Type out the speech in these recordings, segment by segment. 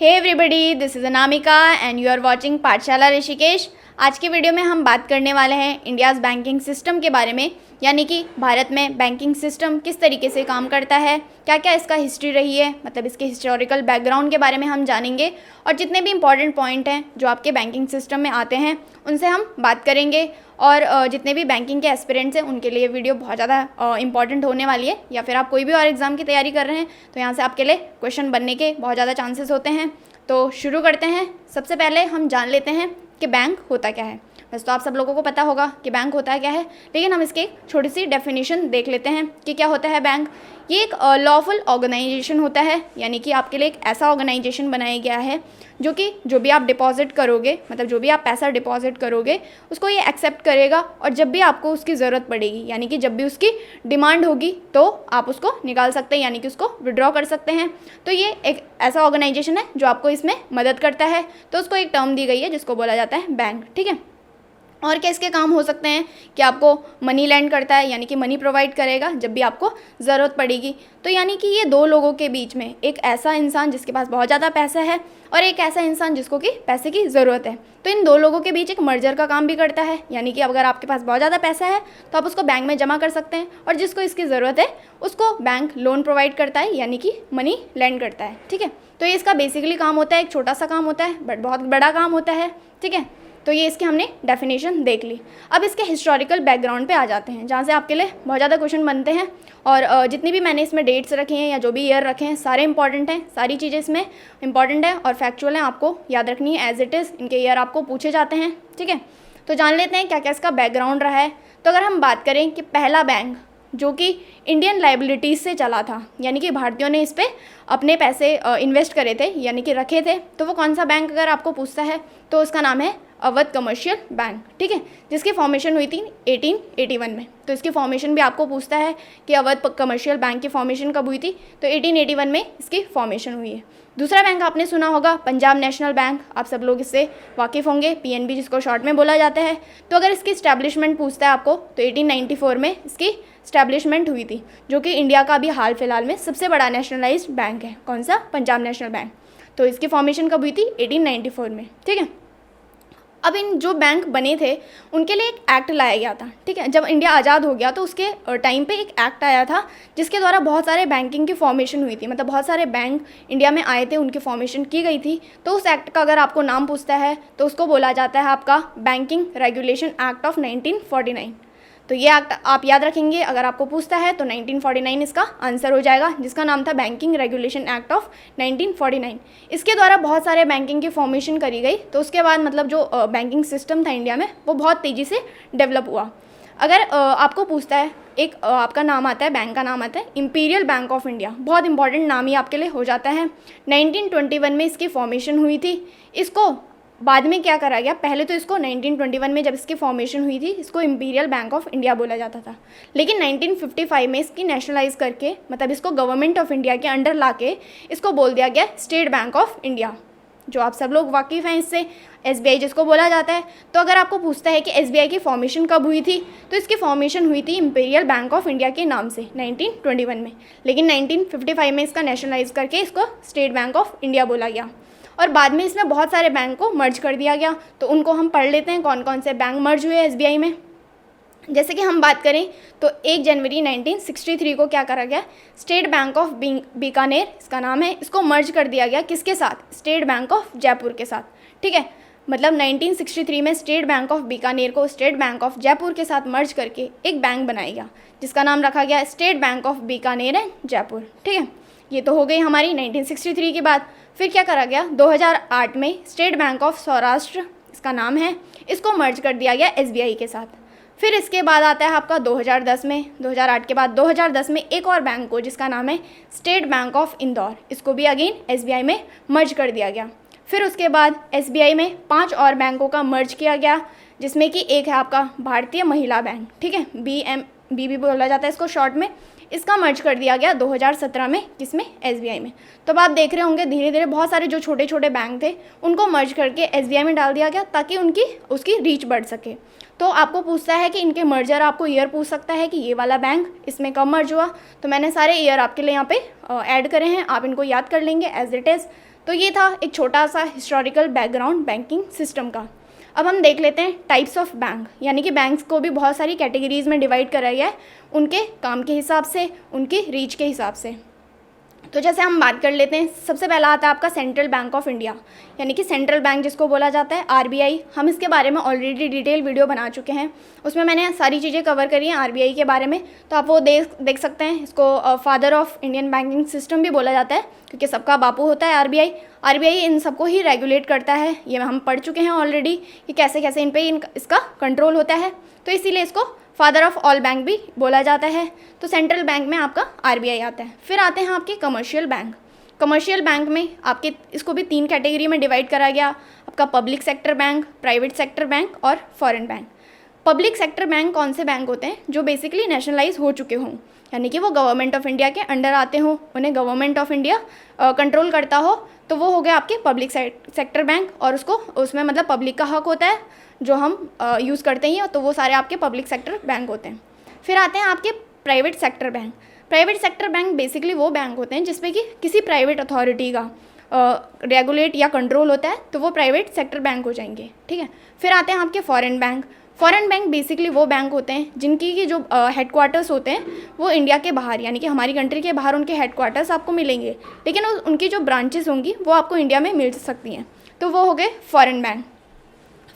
Hey everybody, this is Anamika and you are watching Pathshala Rishikesh. आज की video में हम बात करने वाले हैं इंडियाज़ बैंकिंग सिस्टम के बारे में, यानी कि भारत में बैंकिंग सिस्टम किस तरीके से काम करता है, क्या क्या इसका हिस्ट्री रही है, मतलब इसके हिस्टोरिकल बैकग्राउंड के बारे में हम जानेंगे और जितने भी इंपॉर्टेंट पॉइंट हैं जो आपके बैंकिंग सिस्टम में आते हैं उनसे हम बात करेंगे। और जितने भी बैंकिंग के एस्पिरेंट्स हैं उनके लिए वीडियो बहुत ज़्यादा इंपॉर्टेंट होने वाली है, या फिर आप कोई भी और एग्ज़ाम की तैयारी कर रहे हैं तो यहाँ से आपके लिए क्वेश्चन बनने के बहुत ज़्यादा चांसेस होते हैं। तो शुरू करते हैं। सबसे पहले हम जान लेते हैं कि बैंक होता क्या है। वैसे तो आप सब लोगों को पता होगा कि बैंक होता है क्या है, लेकिन हम इसकी छोटी सी डेफिनेशन देख लेते हैं कि क्या होता है बैंक। ये एक लॉफुल ऑर्गेनाइजेशन होता है, यानी कि आपके लिए एक ऐसा ऑर्गेनाइजेशन बनाया गया है जो कि जो भी आप डिपॉजिट करोगे, मतलब जो भी आप पैसा डिपॉजिट करोगे उसको ये एक्सेप्ट करेगा, और जब भी आपको उसकी ज़रूरत पड़ेगी, यानी कि जब भी उसकी डिमांड होगी तो आप उसको निकाल सकते हैं, यानी कि उसको विड्रॉ कर सकते हैं। तो ये एक ऐसा ऑर्गेनाइजेशन है जो आपको इसमें मदद करता है, तो उसको एक टर्म दी गई है जिसको बोला जाता है बैंक। ठीक है, और क्या इसके काम हो सकते हैं कि आपको मनी लैंड करता है, यानी कि मनी प्रोवाइड करेगा जब भी आपको ज़रूरत पड़ेगी। तो यानी कि ये दो लोगों के बीच में एक ऐसा इंसान जिसके पास बहुत ज़्यादा पैसा है और एक ऐसा इंसान जिसको कि पैसे की ज़रूरत है, तो इन दो लोगों के बीच एक मर्जर का काम भी करता है। यानी कि अगर आपके पास बहुत ज़्यादा पैसा है तो आप उसको बैंक में जमा कर सकते हैं, और जिसको इसकी ज़रूरत है उसको बैंक लोन प्रोवाइड करता है, यानी कि मनी लैंड करता है। ठीक है, तो ये इसका बेसिकली काम होता है। एक छोटा सा काम होता है बट बहुत बड़ा काम होता है। ठीक है, तो ये इसकी हमने डेफिनेशन देख ली। अब इसके हिस्टोरिकल बैकग्राउंड पे आ जाते हैं, जहाँ से आपके लिए बहुत ज़्यादा क्वेश्चन बनते हैं। और जितनी भी मैंने इसमें डेट्स रखे हैं या जो भी ईयर रखे हैं सारे इंपॉर्टेंट हैं, सारी चीज़ें इसमें इंपॉर्टेंट है और फैक्चुअल हैं, आपको याद रखनी है एज इट इज़। इनके ईयर आपको पूछे जाते हैं। ठीक है, तो जान लेते हैं क्या क्या इसका बैकग्राउंड रहा है। तो अगर हम बात करें कि पहला बैंक जो कि इंडियन लाइबिलिटीज़ से चला था, यानी कि भारतीयों ने इस पर अपने पैसे इन्वेस्ट करे थे, यानी कि रखे थे, तो वो कौन सा बैंक अगर आपको पूछता है तो उसका नाम है अवध कमर्शियल बैंक। ठीक है, जिसकी फॉर्मेशन हुई थी 1881 में। तो इसकी फॉर्मेशन भी आपको पूछता है कि अवध कमर्शियल बैंक की फॉर्मेशन कब हुई थी, तो 1881 में इसकी फॉर्मेशन हुई है। दूसरा बैंक आपने सुना होगा पंजाब नेशनल बैंक, आप सब लोग इससे वाकिफ़ होंगे, पीएनबी जिसको शॉर्ट में बोला जाता है। तो अगर इसकी स्टैब्लिशमेंट पूछता है आपको तो 1894 में इसकी स्टैब्लिशमेंट हुई थी, जो कि इंडिया का भी हाल फिलहाल में सबसे बड़ा नेशनलाइज्ड बैंक है। कौन सा? Punjab national bank. तो इसकी फॉर्मेशन कब हुई थी? 1894 में। ठीक है, अब इन जो बैंक बने थे उनके लिए एक एक्ट लाया गया था। ठीक है, जब इंडिया आज़ाद हो गया तो उसके टाइम पे एक एक्ट आया था जिसके द्वारा बहुत सारे बैंकिंग की फॉर्मेशन हुई थी, मतलब बहुत सारे बैंक इंडिया में आए थे, उनकी फॉर्मेशन की गई थी। तो उस एक्ट का अगर आपको नाम पूछता है तो उसको बोला जाता है आपका बैंकिंग रेगुलेशन एक्ट ऑफ 1949। तो ये एक्ट आप याद रखेंगे, अगर आपको पूछता है तो 1949 इसका आंसर हो जाएगा, जिसका नाम था बैंकिंग रेगुलेशन एक्ट ऑफ 1949। इसके द्वारा बहुत सारे बैंकिंग की फॉर्मेशन करी गई। तो उसके बाद मतलब जो बैंकिंग सिस्टम था इंडिया में वो बहुत तेज़ी से डेवलप हुआ। अगर आपको पूछता है एक आपका नाम आता है, बैंक का नाम आता है इंपीरियल बैंक ऑफ इंडिया, बहुत इंपॉर्टेंट नाम ही आपके लिए हो जाता है। 1921 में इसकी फॉर्मेशन हुई थी। इसको बाद में क्या करा गया, पहले तो इसको 1921 में जब इसकी फॉर्मेशन हुई थी इसको इंपीरियल बैंक ऑफ इंडिया बोला जाता था, लेकिन 1955 में इसकी नेशनलाइज करके, मतलब इसको गवर्नमेंट ऑफ इंडिया के अंडर लाके इसको बोल दिया गया स्टेट बैंक ऑफ इंडिया, जो आप सब लोग वाकिफ़ हैं इससे, एसबीआई जिसको बोला जाता है। तो अगर आपको पूछता है कि एसबीआई की फॉर्मेशन कब हुई थी तो इसकी फॉर्मेशन हुई थी इंपीरियल बैंक ऑफ इंडिया के नाम से 1921 में, लेकिन 1955 में इसका नेशनलाइज करके इसको स्टेट बैंक ऑफ इंडिया बोला गया। और बाद में इसमें बहुत सारे बैंक को मर्ज कर दिया गया, तो उनको हम पढ़ लेते हैं कौन कौन से बैंक मर्ज हुए एसबीआई में। जैसे कि हम बात करें तो 1 जनवरी 1963 को क्या करा गया, स्टेट बैंक ऑफ बीकानेर इसका नाम है, इसको मर्ज कर दिया गया किसके साथ? स्टेट बैंक ऑफ जयपुर के साथ। ठीक है, मतलब 1963 में स्टेट बैंक ऑफ बीकानेर को स्टेट बैंक ऑफ जयपुर के साथ मर्ज करके एक बैंक बनाया गया जिसका नाम रखा गया state bank of Bikaner and Jaipur. ठीक है, ये तो हो गई हमारी 1963 की बात। फिर क्या करा गया, 2008 में स्टेट बैंक ऑफ सौराष्ट्र इसका नाम है, इसको मर्ज कर दिया गया एसबीआई के साथ। फिर इसके बाद आता है आपका 2010 में, 2008 के बाद 2010 में एक और बैंक को जिसका नाम है स्टेट बैंक ऑफ इंदौर, इसको भी अगेन एसबीआई में मर्ज कर दिया गया। फिर उसके बाद एसबीआई में 5 और बैंकों का मर्ज किया गया, जिसमें कि एक है आपका भारतीय महिला बैंक। ठीक है, BMB भी बोला जाता है इसको शॉर्ट में, इसका मर्ज कर दिया गया 2017 में, किसमें? एसबीआई में। तो अब आप देख रहे होंगे धीरे धीरे बहुत सारे जो छोटे छोटे बैंक थे उनको मर्ज करके एसबीआई में डाल दिया गया ताकि उसकी रीच बढ़ सके। तो आपको पूछता है कि इनके मर्जर, आपको ईयर पूछ सकता है कि ये वाला बैंक इसमें कब मर्ज हुआ, तो मैंने सारे ईयर आपके लिए यहाँ पे ऐड करे हैं, आप इनको याद कर लेंगे एज इट इज़। तो ये था एक छोटा सा हिस्टोरिकल बैकग्राउंड बैंकिंग सिस्टम का। अब हम देख लेते हैं टाइप्स ऑफ बैंक, यानी कि बैंक्स को भी बहुत सारी कैटेगरीज में डिवाइड करा गया है उनके काम के हिसाब से, उनकी रीच के हिसाब से। तो जैसे हम बात कर लेते हैं, सबसे पहला आता है आपका सेंट्रल बैंक ऑफ इंडिया, यानी कि सेंट्रल बैंक जिसको बोला जाता है आरबीआई। हम इसके बारे में ऑलरेडी डिटेल वीडियो बना चुके हैं, उसमें मैंने सारी चीज़ें कवर करी हैं आरबीआई के बारे में, तो आप वो देख सकते हैं। इसको father of Indian banking system भी बोला जाता है, क्योंकि सबका बापू होता है आरबीआई। आरबीआई इन सबको ही रेगुलेट करता है, ये हम पढ़ चुके हैं ऑलरेडी कि कैसे कैसे इन पर इसका कंट्रोल होता है, तो इसीलिए इसको फादर ऑफ ऑल बैंक भी बोला जाता है। तो सेंट्रल बैंक में आपका आरबीआई आता है। फिर आते हैं आपके कमर्शियल बैंक। कमर्शियल बैंक में आपके इसको भी 3 कैटेगरी में डिवाइड करा गया, आपका public sector bank, private sector bank और foreign bank. Public sector bank कौन से बैंक होते हैं? जो बेसिकली नेशनलाइज हो चुके हों, यानी कि वो गवर्नमेंट ऑफ इंडिया के अंडर आते हों, उन्हें गवर्नमेंट ऑफ इंडिया कंट्रोल करता हो, तो वो हो गया आपके पब्लिक सेक्टर बैंक। और उसमें मतलब पब्लिक का हक होता है जो हम यूज़ करते हैं, तो वो सारे आपके पब्लिक सेक्टर बैंक होते हैं। फिर आते हैं आपके private sector bank. Private sector bank basically वो बैंक होते हैं जिसपे कि किसी प्राइवेट अथॉरिटी का रेगुलेट या कंट्रोल होता है, तो वो प्राइवेट सेक्टर बैंक हो जाएंगे, ठीक है। फिर आते हैं आपके foreign bank. Foreign bank basically वो बैंक होते हैं जिनकी की जो हेडक्वार्टर्स होते हैं वो इंडिया के बाहर, यानी कि हमारी कंट्री के बाहर उनके हेडक्वार्टर्स आपको मिलेंगे, लेकिन उनकी जो ब्रांचेस होंगी वो आपको इंडिया में मिल सकती हैं, तो वो हो गए फॉरेन बैंक।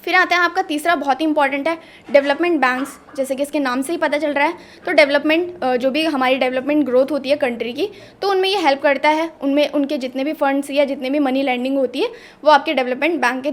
फिर आता है आपका तीसरा, बहुत ही इंपॉर्टेंट है, डेवलपमेंट बैंक्स। जैसे कि इसके नाम से ही पता चल रहा है, तो डेवलपमेंट जो भी हमारी डेवलपमेंट ग्रोथ होती है कंट्री की, तो उनमें ये हेल्प करता है। उनमें उनके जितने भी फंड्स या जितने भी मनी लैंडिंग होती है वो आपके डेवलपमेंट बैंक के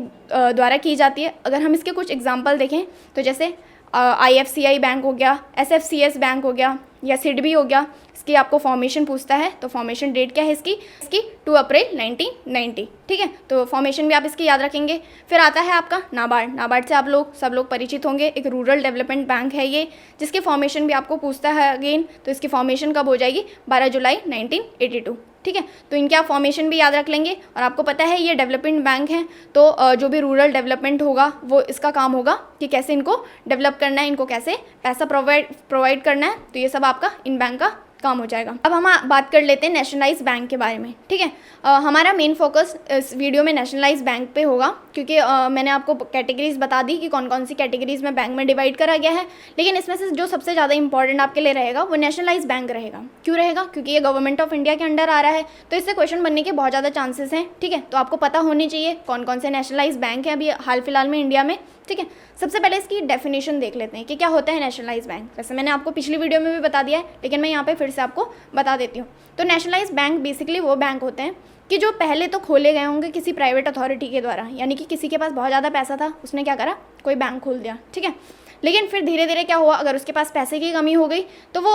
द्वारा की जाती है। अगर हम इसके कुछ एग्जांपल देखें तो जैसे IFCI बैंक हो गया, SFCS बैंक हो गया या सिडबी हो गया, इसकी आपको फॉर्मेशन पूछता है, तो फॉर्मेशन डेट क्या है इसकी 2 अप्रैल 1990, ठीक है। तो फॉर्मेशन भी आप इसकी याद रखेंगे। फिर आता है आपका नाबार्ड। नाबार्ड से आप सब लोग परिचित होंगे, एक रूरल डेवलपमेंट बैंक है ये, जिसकी फॉर्मेशन भी आपको पूछता है अगेन, तो इसकी फॉर्मेशन कब हो जाएगी 12 जुलाई 1982, ठीक है। तो इनके आप फॉर्मेशन भी याद रख लेंगे। और आपको पता है ये डेवलपमेंट बैंक है, तो जो भी रूरल डेवलपमेंट होगा वो इसका काम होगा कि कैसे इनको डेवलप करना है, इनको कैसे पैसा प्रोवाइड करना है, तो ये सब आपका इन बैंक का काम हो जाएगा। अब हम बात कर लेते हैं नेशनलाइज बैंक के बारे में, ठीक है। हमारा मेन फोकस इस वीडियो में नेशनलाइज बैंक पे होगा, क्योंकि मैंने आपको कैटेगरीज बता दी कि कौन कौन सी कैटेगरीज में बैंक में डिवाइड करा गया है, लेकिन इसमें से जो सबसे ज़्यादा इंपॉर्टेंट आपके लिए रहेगा वो नेशनलाइज बैंक रहेगा। क्यों रहेगा? क्योंकि ये गवर्नमेंट ऑफ इंडिया के अंडर आ रहा है, तो इससे क्वेश्चन बनने के बहुत ज़्यादा चांसेस हैं, ठीक है। तो आपको पता होनी चाहिए कौन कौन से नेशनलाइज बैंक हैं अभी हाल फिलहाल में इंडिया में, ठीक है। सबसे पहले इसकी डेफिनेशन देख लेते हैं कि क्या होता है नेशनलाइज बैंक। वैसे मैंने आपको पिछली वीडियो में भी बता दिया है, लेकिन मैं यहाँ पे फिर से आपको बता देती हूँ। तो नेशनलाइज बैंक बेसिकली वो बैंक होते हैं कि जो पहले तो खोले गए होंगे किसी प्राइवेट अथॉरिटी के द्वारा, यानी कि किसी के पास बहुत ज़्यादा पैसा था, उसने क्या करा, कोई बैंक खोल दिया, ठीक है। लेकिन फिर धीरे धीरे क्या हुआ, अगर उसके पास पैसे की कमी हो गई तो वो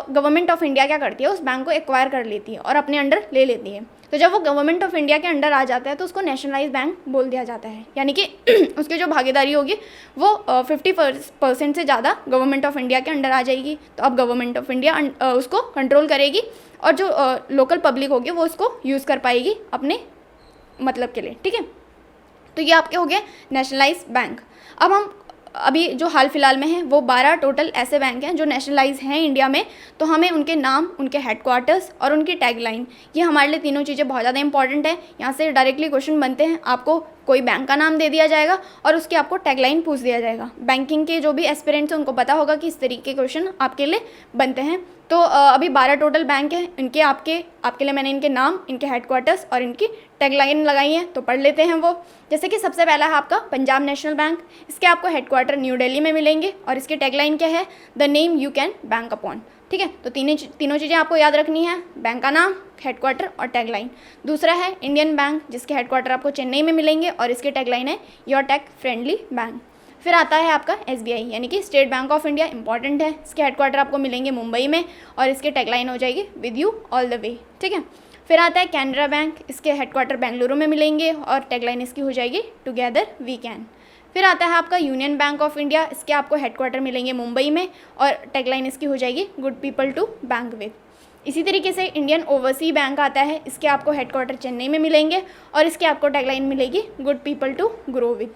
गवर्नमेंट ऑफ इंडिया क्या करती है, उस बैंक को एक्वायर कर लेती है और अपने अंडर ले लेती है। तो जब वो गवर्नमेंट ऑफ इंडिया के अंडर आ जाता है तो उसको नेशनलाइज बैंक बोल दिया जाता है, यानी कि उसकी जो भागीदारी होगी वो 50% से ज़्यादा गवर्नमेंट ऑफ इंडिया के अंडर आ जाएगी। तो अब गवर्नमेंट ऑफ इंडिया उसको कंट्रोल करेगी और जो लोकल पब्लिक होगी वो उसको यूज़ कर पाएगी अपने मतलब के लिए, ठीक है। तो ये आपके हो गए नेशनलाइज बैंक। अब हम अभी जो हाल फिलहाल में हैं वो 12 टोटल ऐसे बैंक हैं जो नेशनलाइज हैं इंडिया में, तो हमें उनके नाम, उनके हेडक्वार्टर्स और उनकी टैगलाइन, ये हमारे लिए तीनों चीज़ें बहुत ज़्यादा इंपॉर्टेंट है। यहाँ से डायरेक्टली क्वेश्चन बनते हैं, आपको कोई बैंक का नाम दे दिया जाएगा और उसकी आपको टैगलाइन पूछ दिया जाएगा। बैंकिंग के जो भी एस्पिरेंट्स हैं उनको पता होगा कि इस तरीके के क्वेश्चन आपके लिए बनते हैं। तो अभी 12 टोटल बैंक हैं, इनके आपके लिए मैंने इनके नाम, इनके हेडक्वार्टर्स और इनकी टैगलाइन लगाई है, तो पढ़ लेते हैं वो। जैसे कि सबसे पहला है आपका पंजाब नेशनल बैंक। इसके आपको हेडक्वार्टर न्यू दिल्ली में मिलेंगे और इसकी टैगलाइन क्या है, the name you can bank upon, ठीक है। तो तीनों चीज़ें आपको याद रखनी है, बैंक का नाम, हेडक्वार्टर और टैगलाइन। दूसरा है इंडियन बैंक, जिसके हेडक्वार्टर आपको चेन्नई में मिलेंगे और इसकी टैगलाइन है योर टेक फ्रेंडली बैंक। फिर आता है आपका SBI, यानी कि state bank of India, important है। इसके हेडक्वार्टर आपको मिलेंगे मुंबई में और इसकी टैगलाइन हो जाएगी with you all the way, ठीक है। फिर आता है कैनरा बैंक, इसके हेडक्वार्टर बेंगलुरु में मिलेंगे और टैगलाइन इसकी हो जाएगी टुगेदर वी कैन। फिर आता है आपका यूनियन बैंक ऑफ इंडिया, इसके आपको हेडक्वार्टर मिलेंगे मुंबई में और टैगलाइन इसकी हो जाएगी good people to bank with. इसी तरीके से इंडियन ओवरसी बैंक आता है, इसके आपको हेडक्वार्टर चेन्नई में मिलेंगे और इसके आपको टैगलाइन मिलेगी good people to grow with.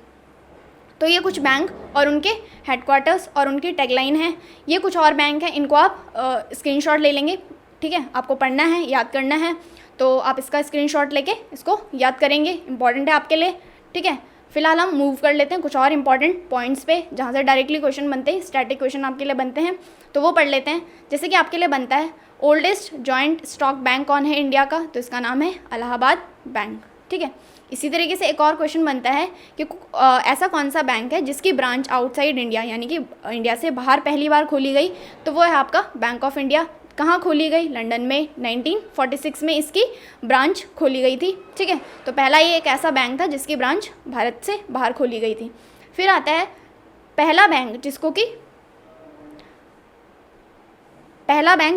तो ये कुछ बैंक और उनके हेडक्वार्टर्स और उनकी टैगलाइन है। ये कुछ और बैंक हैं, इनको आप स्क्रीनशॉट ले लेंगे, ठीक है, आपको पढ़ना है, याद करना है। तो आप इसका स्क्रीनशॉट लेके इसको याद करेंगे, इंपॉर्टेंट है आपके लिए, ठीक है। फिलहाल हम मूव कर लेते हैं कुछ और इंपॉर्टेंट पॉइंट्स पे जहाँ से डायरेक्टली क्वेश्चन बनते हैं, स्टैटिक क्वेश्चन आपके लिए बनते हैं, तो वो पढ़ लेते हैं। जैसे कि आपके लिए बनता है ओल्डेस्ट जॉइंट स्टॉक बैंक कौन है इंडिया का, तो इसका नाम है इलाहाबाद बैंक, ठीक है। इसी तरीके से एक और क्वेश्चन बनता है कि ऐसा कौन सा बैंक है जिसकी ब्रांच आउटसाइड इंडिया यानी कि इंडिया से बाहर पहली बार खोली गई, तो वो है आपका बैंक ऑफ इंडिया। कहाँ खोली गई, लंदन में 1946 में इसकी ब्रांच खोली गई थी, ठीक है। तो पहला ये एक ऐसा बैंक था जिसकी ब्रांच भारत से बाहर खोली गई थी। फिर आता है पहला बैंक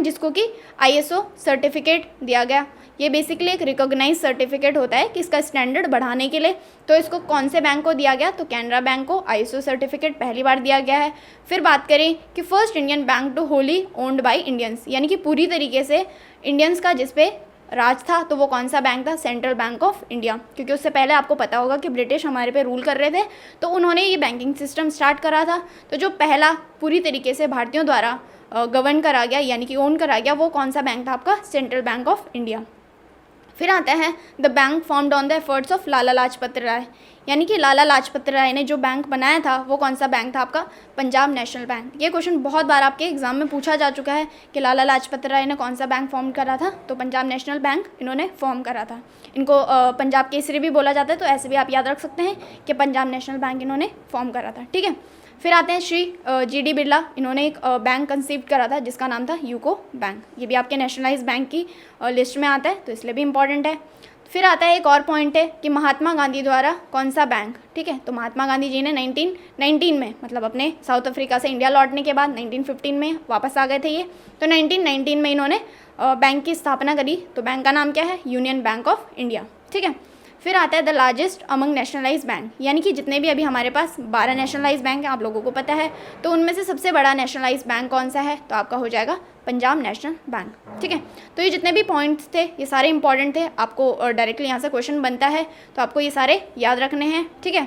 जिसको कि ISO सर्टिफिकेट दिया गया। ये बेसिकली एक रिकॉग्नाइज सर्टिफिकेट होता है कि इसका स्टैंडर्ड बढ़ाने के लिए, तो इसको कौन से बैंक को दिया गया, तो कैनरा बैंक को ISO सर्टिफिकेट पहली बार दिया गया है। फिर बात करें कि first Indian bank to wholly owned by Indians, यानी कि पूरी तरीके से इंडियंस का जिस पे राज था, तो वो कौन सा बैंक था, सेंट्रल बैंक ऑफ इंडिया। क्योंकि उससे पहले आपको पता होगा कि ब्रिटिश हमारे पे रूल कर रहे थे, तो उन्होंने ये बैंकिंग सिस्टम स्टार्ट करा था। तो जो पहला पूरी तरीके से भारतीयों द्वारा गवर्न करा गया यानी कि ओन करा गया, वो कौन सा बैंक था आपका, सेंट्रल बैंक ऑफ इंडिया। फिर आता है the bank formed on the efforts of Lala Lajpat Rai, यानी कि लाला लाजपत राय ने जो बैंक बनाया था वो कौन सा बैंक था आपका, पंजाब नेशनल बैंक। ये क्वेश्चन बहुत बार आपके एग्जाम में पूछा जा चुका है कि लाला लाजपत राय ने कौन सा बैंक फॉर्म करा था, तो पंजाब नेशनल बैंक इन्होंने फॉर्म करा था। इनको पंजाब केसरी भी बोला जाता है, तो ऐसे भी आप याद रख सकते हैं कि पंजाब नेशनल बैंक इन्होंने फॉर्म करा था, ठीक है। फिर आते हैं श्री GD बिरला, इन्होंने एक बैंक कंसीव करा था जिसका नाम था यूको बैंक। ये भी आपके नेशनलाइज बैंक की लिस्ट में आता है, तो इसलिए भी इम्पॉर्टेंट है। फिर आता है एक और पॉइंट है कि महात्मा गांधी द्वारा कौन सा बैंक, ठीक है। तो महात्मा गांधी जी ने 1919 में, मतलब अपने साउथ अफ्रीका से इंडिया लौटने के बाद 1915 में वापस आ गए थे ये, तो 1919 में इन्होंने बैंक की स्थापना करी। तो बैंक का नाम क्या है, यूनियन बैंक ऑफ इंडिया, ठीक है। फिर आता है the largest among nationalise bank, यानी कि जितने भी अभी हमारे पास 12 नेशनलाइज बैंक हैं, आप लोगों को पता है, तो उनमें से सबसे बड़ा नेशनलाइज बैंक कौन सा है, तो आपका हो जाएगा पंजाब नेशनल बैंक, ठीक है। तो ये जितने भी पॉइंट्स थे ये सारे इंपॉर्टेंट थे, आपको डायरेक्टली यहाँ से क्वेश्चन बनता है, तो आपको ये सारे याद रखने हैं, ठीक है।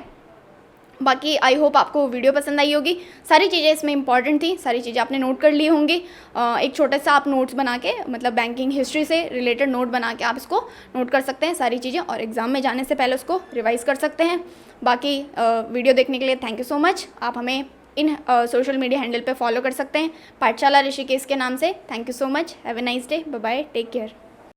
बाकी आई होप आपको वीडियो पसंद आई होगी, सारी चीज़ें इसमें इंपॉर्टेंट थी, सारी चीज़ें आपने नोट कर ली होंगी। एक छोटा सा आप नोट्स बना के, मतलब बैंकिंग हिस्ट्री से रिलेटेड नोट बना के आप इसको नोट कर सकते हैं सारी चीज़ें, और एग्ज़ाम में जाने से पहले उसको रिवाइज कर सकते हैं। बाकी वीडियो देखने के लिए थैंक यू सो मच। आप हमें इन सोशल मीडिया हैंडल पे फॉलो कर सकते हैं, पाठशाला ऋषिकेश के नाम से। Thank you so much, have a nice day, bye bye, take care.